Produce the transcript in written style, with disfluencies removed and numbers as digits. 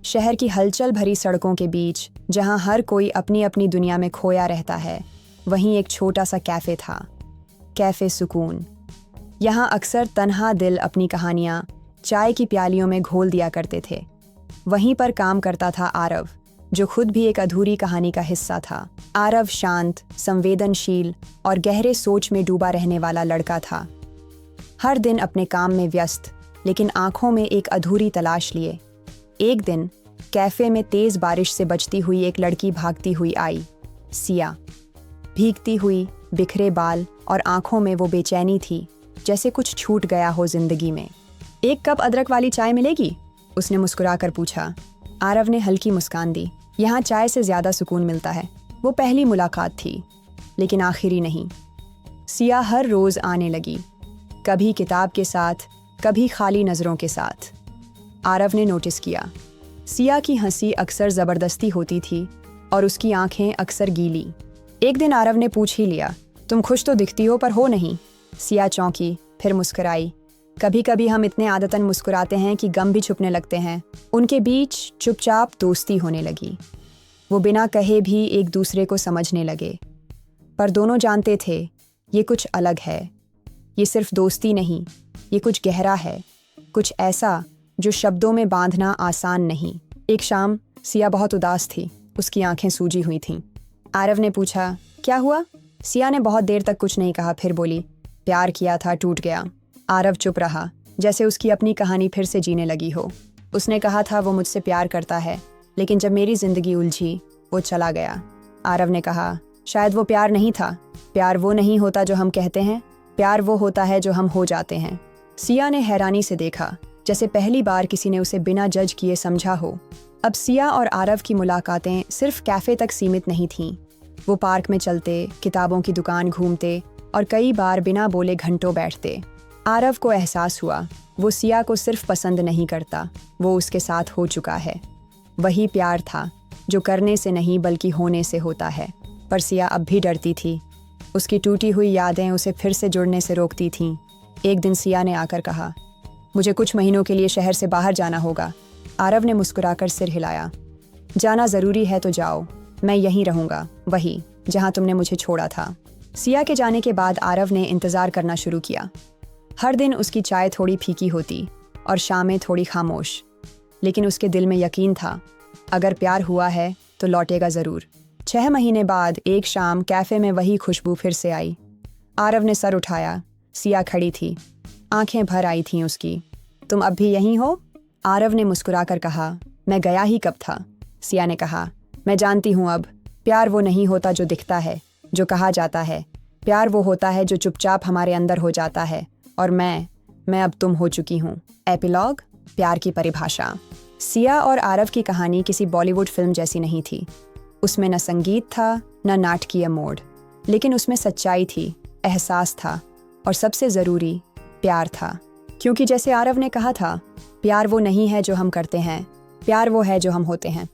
शहर की हलचल भरी सड़कों के बीच, जहां हर कोई अपनी अपनी दुनिया में खोया रहता है, वहीं एक छोटा सा कैफ़े था। कैफ़े सुकून। यहाँ अक्सर तन्हा दिल अपनी कहानियाँ चाय की प्यालियों में घोल दिया करते थे। वहीं पर काम करता था आरव, जो खुद भी एक अधूरी कहानी का हिस्सा था। आरव शांत, संवेदनशील और गहरे सोच में डूबा रहने वाला लड़का था। हर दिन अपने काम में व्यस्त, लेकिन आंखों में एक अधूरी तलाश लिए। एक दिन कैफ़े में तेज़ बारिश से बचती हुई एक लड़की भागती हुई आई। सिया। भीगती हुई, बिखरे बाल और आंखों में वो बेचैनी थी, जैसे कुछ छूट गया हो जिंदगी में। एक कप अदरक वाली चाय मिलेगी? उसने मुस्कुराकर पूछा। आरव ने हल्की मुस्कान दी। यहाँ चाय से ज़्यादा सुकून मिलता है। वो पहली मुलाकात थी, लेकिन आखिरी नहीं। सिया हर रोज़ आने लगी, कभी किताब के साथ, कभी खाली नज़रों के साथ। आरव ने नोटिस किया, सिया की हंसी अक्सर ज़बरदस्ती होती थी और उसकी आंखें अक्सर गीली। एक दिन आरव ने पूछ ही लिया, तुम खुश तो दिखती हो पर हो नहीं। सिया चौंकी, फिर मुस्कुराई। कभी कभी हम इतने आदतन मुस्कुराते हैं कि गम भी छुपने लगते हैं। उनके बीच चुपचाप दोस्ती होने लगी। वो बिना कहे भी एक दूसरे को समझने लगे। पर दोनों जानते थे, ये कुछ अलग है। ये सिर्फ दोस्ती नहीं, ये कुछ गहरा है, कुछ ऐसा जो शब्दों में बांधना आसान नहीं। एक शाम सिया बहुत उदास थी, उसकी आंखें सूजी हुई थीं। आरव ने पूछा, क्या हुआ? सिया ने बहुत देर तक कुछ नहीं कहा, फिर बोली, प्यार किया था, टूट गया। आरव चुप रहा, जैसे उसकी अपनी कहानी फिर से जीने लगी हो। उसने कहा था वो मुझसे प्यार करता है, लेकिन जब मेरी जिंदगी उलझी, वो चला गया। आरव ने कहा, शायद वो प्यार नहीं था। प्यार वो नहीं होता जो हम कहते हैं, प्यार वो होता है जो हम हो जाते हैं। सिया ने हैरानी से देखा, जैसे पहली बार किसी ने उसे बिना जज किए समझा हो। अब सिया और आरव की मुलाकातें सिर्फ कैफ़े तक सीमित नहीं थीं। वो पार्क में चलते, किताबों की दुकान घूमते और कई बार बिना बोले घंटों बैठते। आरव को एहसास हुआ, वो सिया को सिर्फ पसंद नहीं करता, वो उसके साथ हो चुका है। वही प्यार था जो करने से नहीं बल्कि होने से होता है। पर सिया अब भी डरती थी। उसकी टूटी हुई यादें उसे फिर से जुड़ने से रोकती थीं। एक दिन सिया ने आकर कहा, मुझे कुछ महीनों के लिए शहर से बाहर जाना होगा। आरव ने मुस्कुराकर सिर हिलाया। जाना ज़रूरी है तो जाओ, मैं यहीं रहूँगा, वही जहाँ तुमने मुझे छोड़ा था। सिया के जाने के बाद आरव ने इंतज़ार करना शुरू किया। हर दिन उसकी चाय थोड़ी फीकी होती और शामें थोड़ी खामोश, लेकिन उसके दिल में यकीन था, अगर प्यार हुआ है तो लौटेगा ज़रूर। 6 महीने बाद एक शाम कैफ़े में वही खुशबू फिर से आई। आरव ने सर उठाया। सिया खड़ी थी, आंखें भर आई थीं उसकी। तुम अब भी यहीं हो? आरव ने मुस्कुराकर कहा, मैं गया ही कब था। सिया ने कहा, मैं जानती हूँ अब, प्यार वो नहीं होता जो दिखता है, जो कहा जाता है। प्यार वो होता है जो चुपचाप हमारे अंदर हो जाता है। और मैं अब तुम हो चुकी हूँ। एपिलॉग, प्यार की परिभाषा। सिया और आरव की कहानी किसी बॉलीवुड फिल्म जैसी नहीं थी। उसमें न संगीत था, न नाटकीय मोड़, लेकिन उसमें सच्चाई थी, एहसास था और सबसे ज़रूरी, प्यार था। क्योंकि जैसे आरव ने कहा था, प्यार वो नहीं है जो हम करते हैं, प्यार वो है जो हम होते हैं।